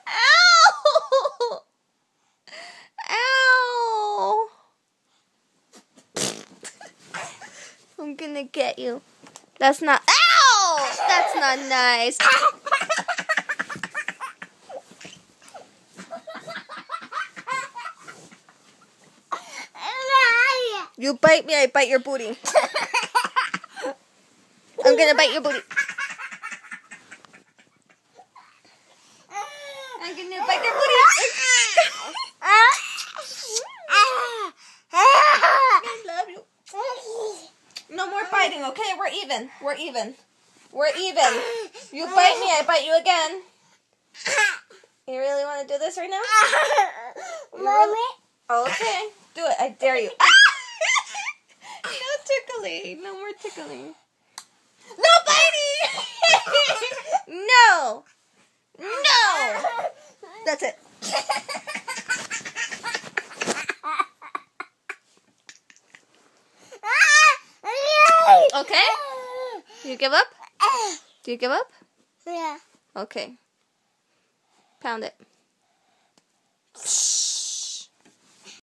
Ow! Ow! I'm gonna get you. That's not. Ow! That's not nice. You bite me, I bite your booty. I'm gonna bite your booty. I'm gonna bite your booty. I love you. No more fighting, okay? We're even. We're even. We're even. You bite me, I bite you again. You really want to do this right now? Mommy? Okay. Do it. I dare you. No tickling. No more tickling. No biting! No! No! That's it. Okay? You give up? Do you give up? Yeah. Okay. Pound it.